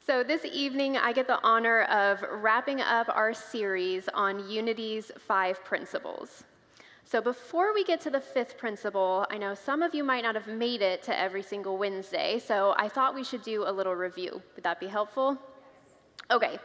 So this evening, I get the honor of wrapping up our series on Unity's 5 principles. So before we get to the 5th principle, I know some of you might not have made it to every single Wednesday, so I thought we should do a little review. Would that be helpful? Okay,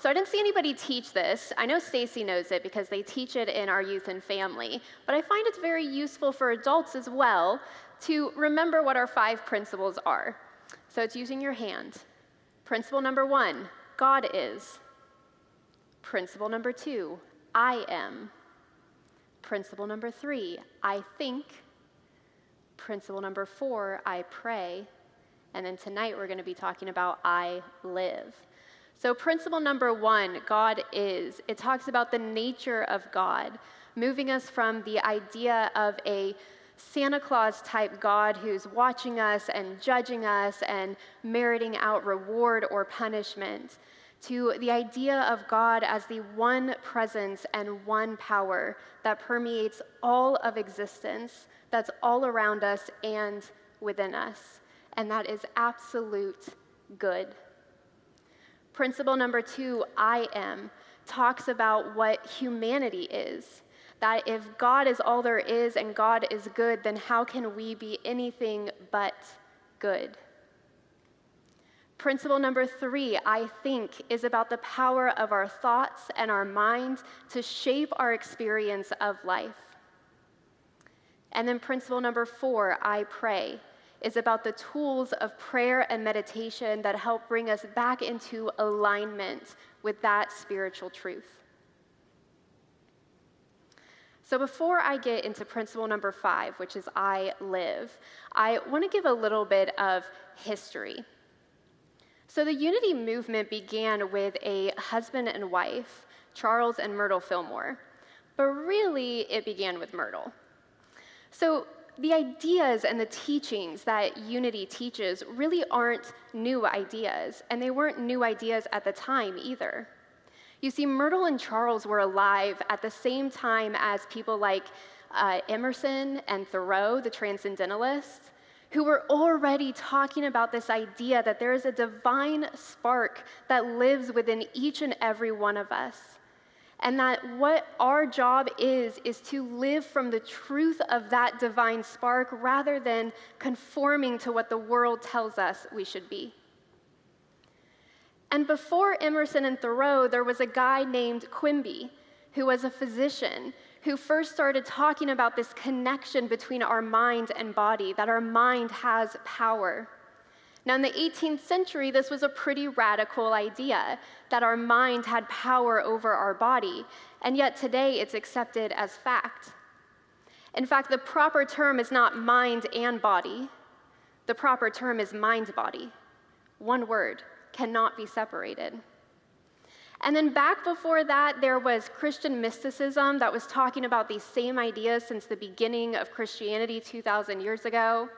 so I didn't see anybody teach this. I know Stacy knows it because they teach it in our youth and family, but I find it's very useful for adults as well to remember what our 5 principles are. So it's using your hand. Principle number 1, God is. Principle number 2, I am. Principle number 3, I think. Principle number 4, I pray. And then tonight we're going to be talking about I live. So principle number 1, God is. It talks about the nature of God, moving us from the idea of a Santa Claus type God who's watching us and judging us and meriting out reward or punishment, to the idea of God as the one presence and one power that permeates all of existence, that's all around us and within us, and that is absolute good. Principle number 2, I am, talks about what humanity is. That if God is all there is and God is good, then how can we be anything but good? Principle number 3, I think, is about the power of our thoughts and our mind to shape our experience of life. And then principle number 4, I pray, is about the tools of prayer and meditation that help bring us back into alignment with that spiritual truth. So before I get into principle number 5, which is I live, I want to give a little bit of history. So the Unity movement began with a husband and wife, Charles and Myrtle Fillmore, but really it began with Myrtle. So the ideas and the teachings that Unity teaches really aren't new ideas, and they weren't new ideas at the time either. You see, Myrtle and Charles were alive at the same time as people like Emerson and Thoreau, the transcendentalists, who were already talking about this idea that there is a divine spark that lives within each and every one of us. And that what our job is to live from the truth of that divine spark rather than conforming to what the world tells us we should be. And before Emerson and Thoreau, there was a guy named Quimby, who was a physician, who first started talking about this connection between our mind and body, that our mind has power. Now, in the 18th century, this was a pretty radical idea, that our mind had power over our body, and yet today it's accepted as fact. In fact, the proper term is not mind and body. The proper term is mind-body. One word. Cannot be separated. And then back before that, there was Christian mysticism that was talking about these same ideas since the beginning of Christianity 2,000 years ago.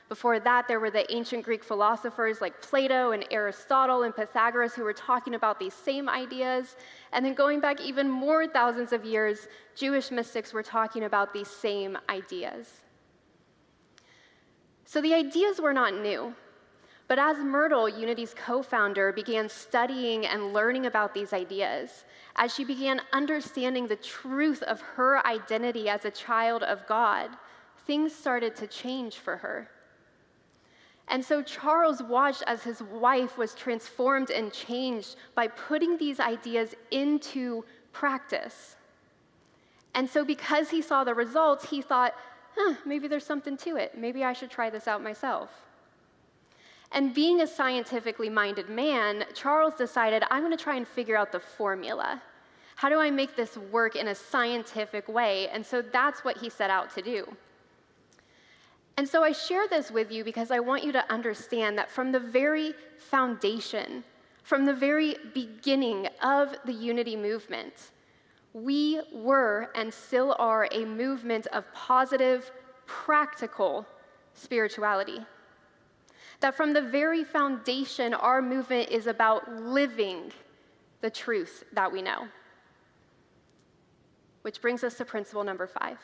Before that, there were the ancient Greek philosophers like Plato and Aristotle and Pythagoras who were talking about these same ideas. And then going back even more thousands of years, Jewish mystics were talking about these same ideas. So the ideas were not new. But as Myrtle, Unity's co-founder, began studying and learning about these ideas, as she began understanding the truth of her identity as a child of God, things started to change for her. And so Charles watched as his wife was transformed and changed by putting these ideas into practice. And so because he saw the results, he thought, maybe there's something to it. Maybe I should try this out myself. And being a scientifically minded man, Charles decided, I'm going to try and figure out the formula. How do I make this work in a scientific way? And so that's what he set out to do. And so I share this with you because I want you to understand that from the very foundation, from the very beginning of the Unity movement, we were and still are a movement of positive, practical spirituality. That from the very foundation, our movement is about living the truth that we know. Which brings us to principle number 5,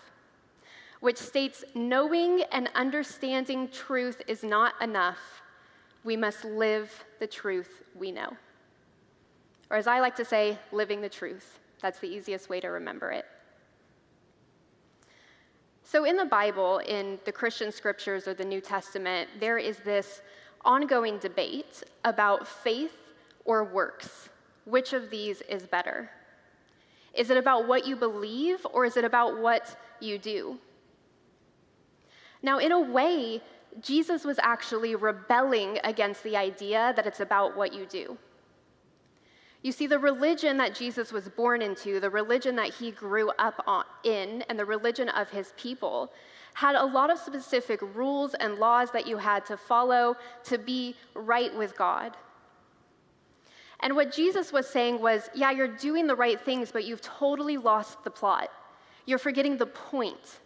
which states, knowing and understanding truth is not enough. we must live the truth we know. Or as I like to say, living the truth. That's the easiest way to remember it. So in the Bible, in the Christian scriptures or the New Testament, there is this ongoing debate about faith or works. Which of these is better? Is it about what you believe, or is it about what you do? Now, in a way, Jesus was actually rebelling against the idea that it's about what you do. You see, the religion that Jesus was born into, the religion that he grew up in, and the religion of his people, had a lot of specific rules and laws that you had to follow to be right with God. And what Jesus was saying was, yeah, you're doing the right things, but you've totally lost the plot. You're forgetting the point.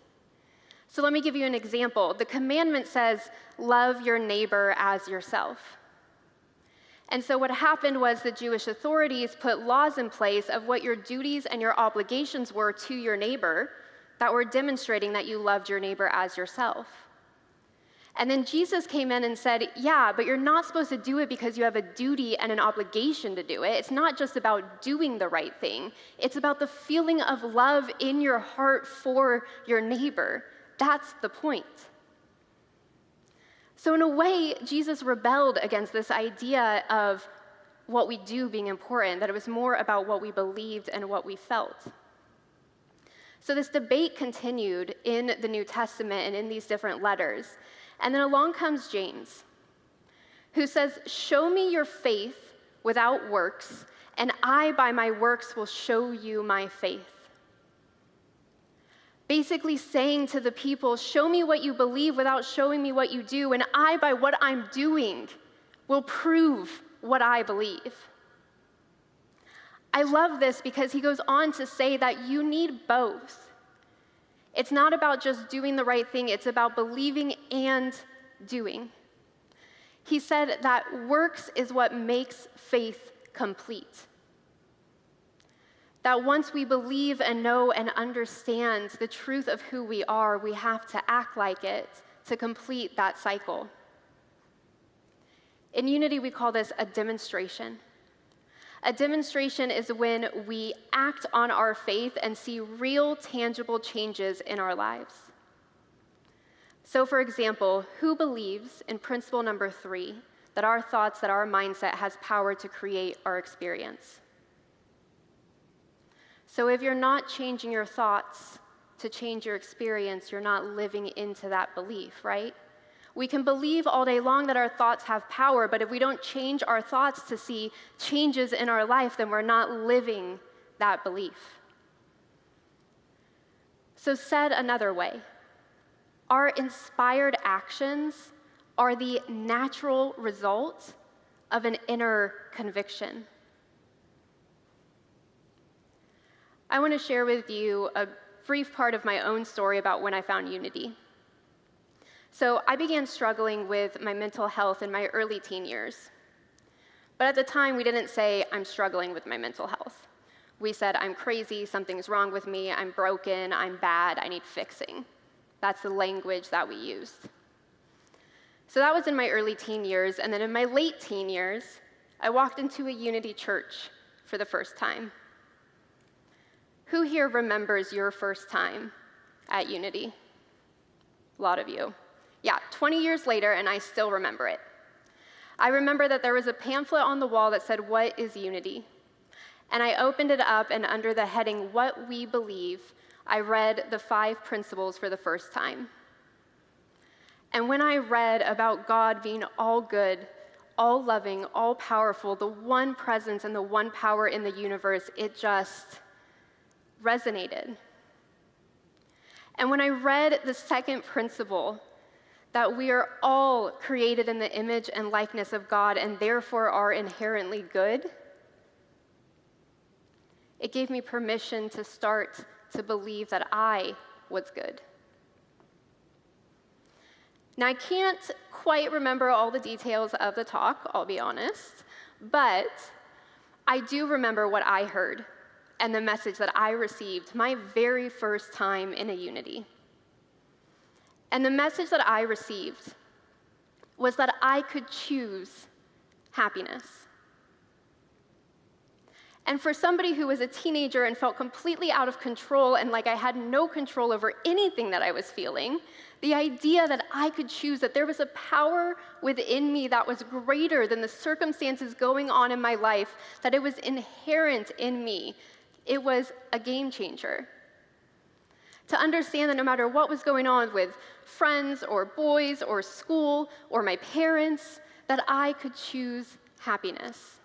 So let me give you an example. The commandment says, love your neighbor as yourself. And so what happened was the Jewish authorities put laws in place of what your duties and your obligations were to your neighbor that were demonstrating that you loved your neighbor as yourself. And then Jesus came in and said, yeah, but you're not supposed to do it because you have a duty and an obligation to do it. It's not just about doing the right thing. It's about the feeling of love in your heart for your neighbor. That's the point. So in a way, Jesus rebelled against this idea of what we do being important, that it was more about what we believed and what we felt. So this debate continued in the New Testament and in these different letters. And then along comes James, who says, show me your faith without works, and I by my works will show you my faith. Basically saying to the people, show me what you believe without showing me what you do, and I by what I'm doing will prove what I believe. I love this because he goes on to say that you need both. It's not about just doing the right thing, it's about believing and doing. He said that works is what makes faith complete. That once we believe and know and understand the truth of who we are, we have to act like it to complete that cycle. In Unity, we call this a demonstration. A demonstration is when we act on our faith and see real, tangible changes in our lives. So, for example, who believes in principle number 3, that our thoughts, that our mindset has power to create our experience? So if you're not changing your thoughts to change your experience, you're not living into that belief, right? We can believe all day long that our thoughts have power, but if we don't change our thoughts to see changes in our life, then we're not living that belief. So said another way, our inspired actions are the natural result of an inner conviction. I want to share with you a brief part of my own story about when I found Unity. So I began struggling with my mental health in my early teen years. But at the time, we didn't say, I'm struggling with my mental health. We said, I'm crazy, something's wrong with me, I'm broken, I'm bad, I need fixing. That's the language that we used. So that was in my early teen years, and then in my late teen years, I walked into a Unity church for the first time. Who here remembers your first time at Unity? A lot of you. Yeah, 20 years later, and I still remember it. I remember that there was a pamphlet on the wall that said, "What is Unity?" And I opened it up, and under the heading, "What We Believe," I read the 5 principles for the first time. And when I read about God being all good, all loving, all powerful, the one presence and the one power in the universe, it just resonated. And when I read the second principle, that we are all created in the image and likeness of God and therefore are inherently good, it gave me permission to start to believe that I was good. Now, I can't quite remember all the details of the talk, I'll be honest, but I do remember what I heard and the message that I received my very first time in a Unity. And the message that I received was that I could choose happiness. And for somebody who was a teenager and felt completely out of control and like I had no control over anything that I was feeling, the idea that I could choose, that there was a power within me that was greater than the circumstances going on in my life, that it was inherent in me, it was a game changer. To understand that no matter what was going on with friends or boys or school or my parents, that I could choose happiness.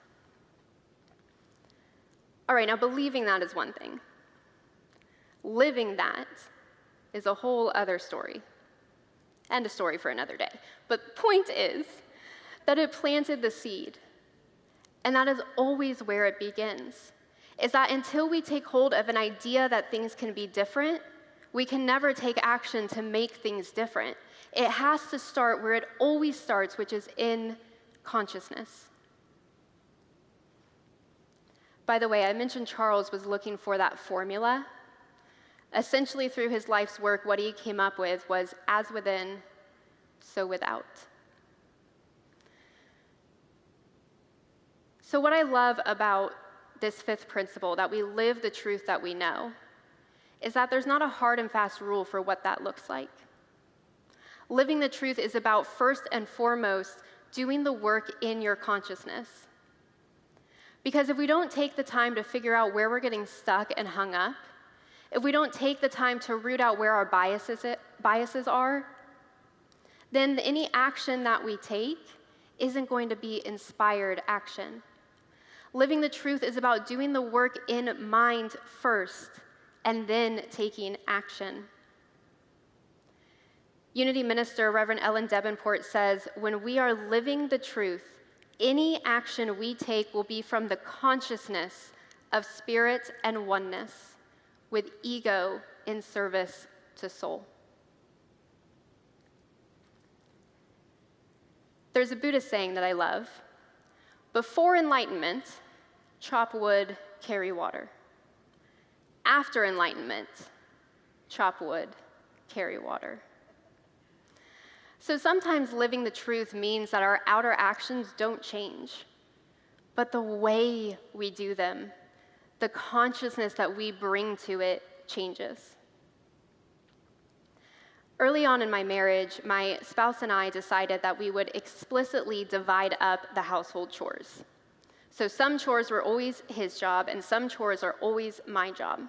All right, now believing that is one thing. Living that is a whole other story, and a story for another day. But the point is that it planted the seed, and that is always where it begins, is that until we take hold of an idea that things can be different, we can never take action to make things different. It has to start where it always starts, which is in consciousness. By the way, I mentioned Charles was looking for that formula. Essentially, through his life's work, what he came up with was as within, so without. So what I love about this fifth principle, that we live the truth that we know, is that there's not a hard and fast rule for what that looks like. Living the truth is about, first and foremost, doing the work in your consciousness. Because if we don't take the time to figure out where we're getting stuck and hung up, if we don't take the time to root out where our biases are, then any action that we take isn't going to be inspired action. Living the truth is about doing the work in mind first and then taking action. Unity Minister Reverend Ellen Debenport says, when we are living the truth, any action we take will be from the consciousness of spirit and oneness, with ego in service to soul. There's a Buddhist saying that I love. Before enlightenment, chop wood, carry water. After enlightenment, chop wood, carry water. So sometimes living the truth means that our outer actions don't change, but the way we do them, the consciousness that we bring to it, changes. Early on in my marriage, my spouse and I decided that we would explicitly divide up the household chores. So some chores were always his job, and some chores are always my job.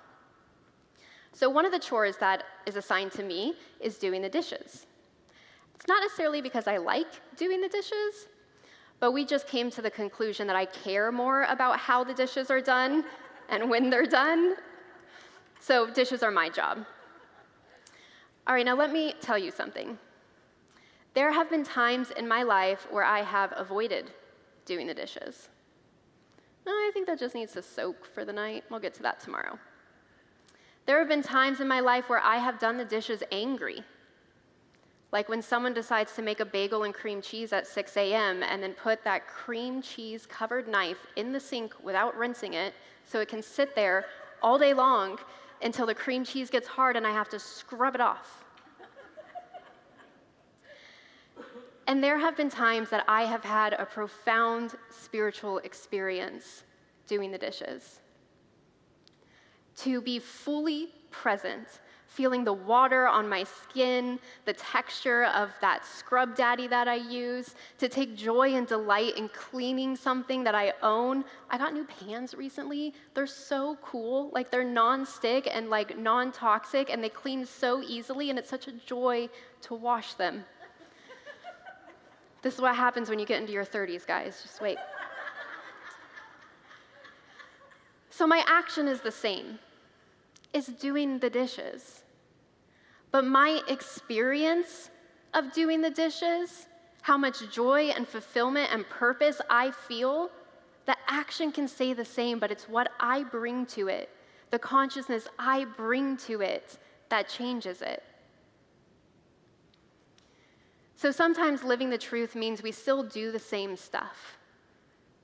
So one of the chores that is assigned to me is doing the dishes. It's not necessarily because I like doing the dishes, but we just came to the conclusion that I care more about how the dishes are done and when they're done. So dishes are my job. All right, now let me tell you something. There have been times in my life where I have avoided doing the dishes. I think that just needs to soak for the night. We'll get to that tomorrow. There have been times in my life where I have done the dishes angry. Like when someone decides to make a bagel and cream cheese at 6 a.m. and then put that cream cheese covered knife in the sink without rinsing it so it can sit there all day long until the cream cheese gets hard and I have to scrub it off. And there have been times that I have had a profound spiritual experience doing the dishes. To be fully present, feeling the water on my skin, the texture of that scrub daddy that I use, to take joy and delight in cleaning something that I own. I got new pans recently. They're so cool. Like, they're non-stick and like non-toxic, and they clean so easily, and it's such a joy to wash them. This is what happens when you get into your 30s, guys. Just wait. So my action is the same. It's doing the dishes. But my experience of doing the dishes, how much joy and fulfillment and purpose I feel, the action can stay the same, but it's what I bring to it, the consciousness I bring to it, that changes it. So sometimes living the truth means we still do the same stuff.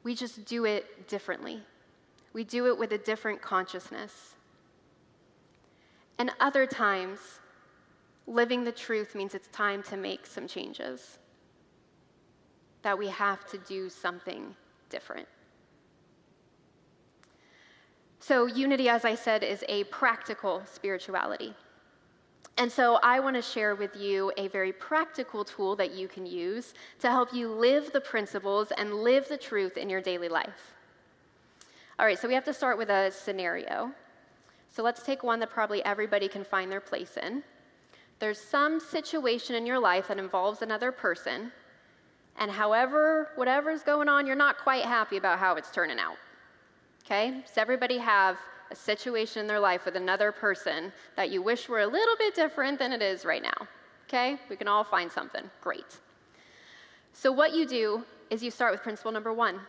We just do it differently. We do it with a different consciousness. And other times, living the truth means it's time to make some changes. that we have to do something different. So unity, as I said, is a practical spirituality. And so I want to share with you a very practical tool that you can use to help you live the principles and live the truth in your daily life. All right, so we have to start with a scenario. So let's take one that probably everybody can find their place in. There's some situation in your life that involves another person, and whatever's going on, you're not quite happy about how it's turning out. Okay? Does everybody have a situation in their life with another person that you wish were a little bit different than it is right now? Okay? We can all find something. Great. So what you do is you start with principle number 1,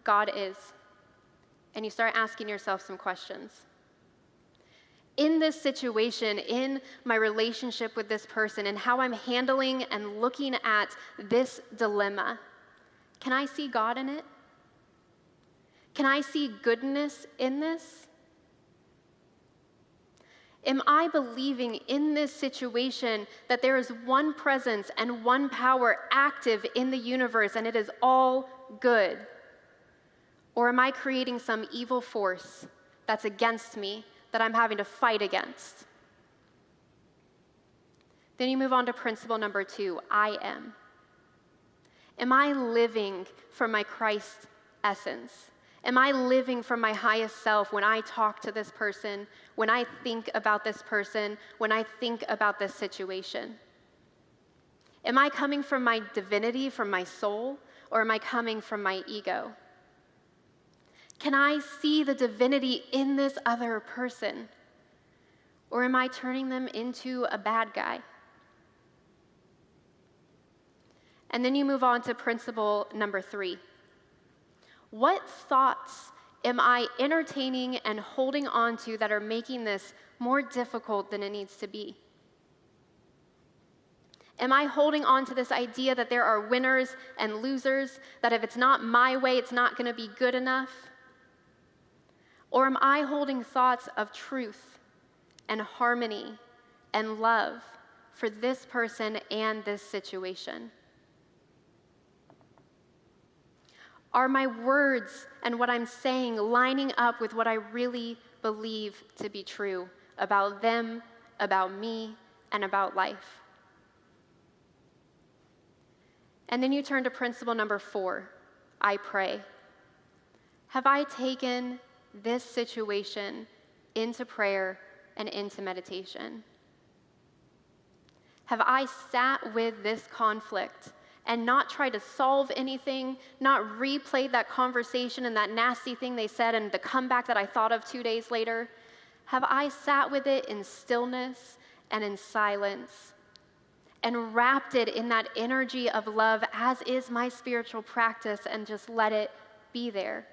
God is. And you start asking yourself some questions. In this situation, in my relationship with this person, and how I'm handling and looking at this dilemma, can I see God in it? Can I see goodness in this? Am I believing in this situation that there is one presence and one power active in the universe and it is all good? Or am I creating some evil force that's against me that I'm having to fight against? Then you move on to principle number 2, I am. Am I living from my Christ essence? Am I living from my highest self when I talk to this person, when I think about this person, when I think about this situation? Am I coming from my divinity, from my soul, or am I coming from my ego? Can I see the divinity in this other person? Or am I turning them into a bad guy? And then you move on to principle number 3. What thoughts am I entertaining and holding on to that are making this more difficult than it needs to be? Am I holding on to this idea that there are winners and losers, that if it's not my way, it's not going to be good enough? Or am I holding thoughts of truth and harmony and love for this person and this situation? Are my words and what I'm saying lining up with what I really believe to be true about them, about me, and about life? And then you turn to principle number 4, I pray. Have I taken this situation into prayer and into meditation? Have I sat with this conflict and not tried to solve anything, not replay that conversation and that nasty thing they said and the comeback that I thought of 2 days later? Have I sat with it in stillness and in silence and wrapped it in that energy of love, as is my spiritual practice, and just let it be there?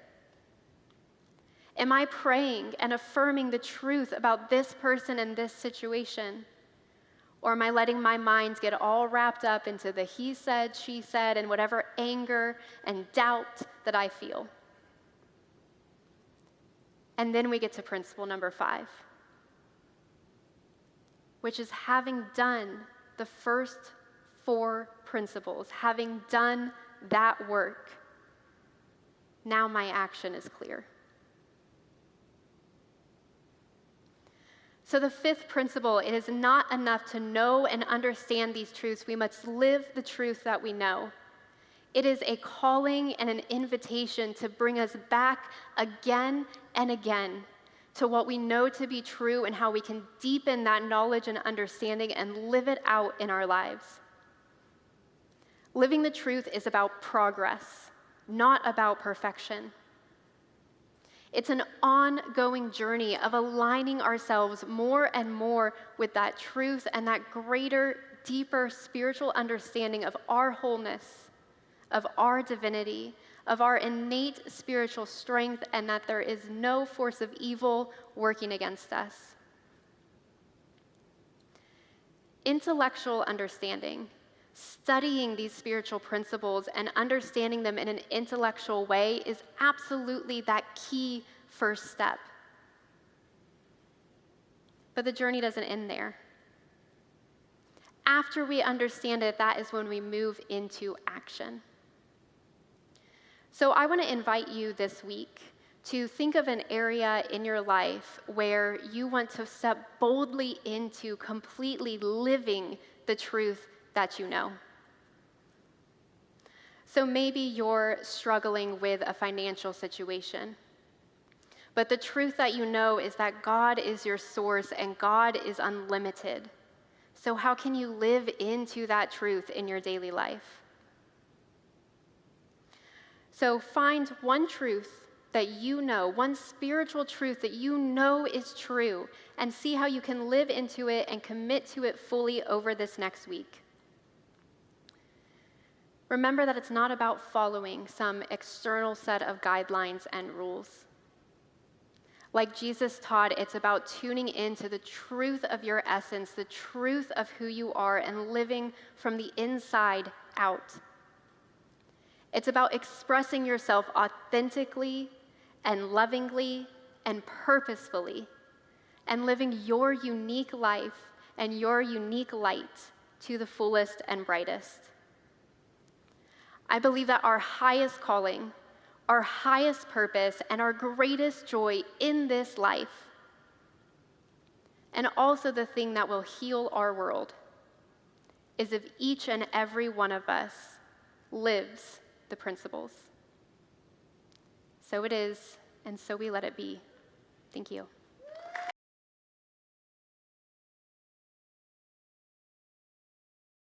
Am I praying and affirming the truth about this person and this situation? Or am I letting my mind get all wrapped up into the he said, she said, and whatever anger and doubt that I feel? And then we get to principle number 5, which is having done the first 4 principles, having done that work, now my action is clear. So the 5th principle, it is not enough to know and understand these truths. We must live the truth that we know. It is a calling and an invitation to bring us back again and again to what we know to be true and how we can deepen that knowledge and understanding and live it out in our lives. Living the truth is about progress, not about perfection. It's an ongoing journey of aligning ourselves more and more with that truth and that greater, deeper spiritual understanding of our wholeness, of our divinity, of our innate spiritual strength, and that there is no force of evil working against us. Intellectual understanding, studying these spiritual principles and understanding them in an intellectual way, is absolutely that key first step. But the journey doesn't end there. After we understand it, that is when we move into action. So I want to invite you this week to think of an area in your life where you want to step boldly into completely living the truth that you know. So maybe you're struggling with a financial situation, but the truth that you know is that God is your source and God is unlimited. So how can you live into that truth in your daily life? So find one truth that you know, one spiritual truth that you know is true, and see how you can live into it and commit to it fully over this next week. Remember that it's not about following some external set of guidelines and rules. Like Jesus taught, it's about tuning into the truth of your essence, the truth of who you are, and living from the inside out. It's about expressing yourself authentically and lovingly and purposefully, and living your unique life and your unique light to the fullest and brightest. I believe that our highest calling, our highest purpose, and our greatest joy in this life, and also the thing that will heal our world, is if each and every one of us lives the principles. So it is, and so we let it be. Thank you.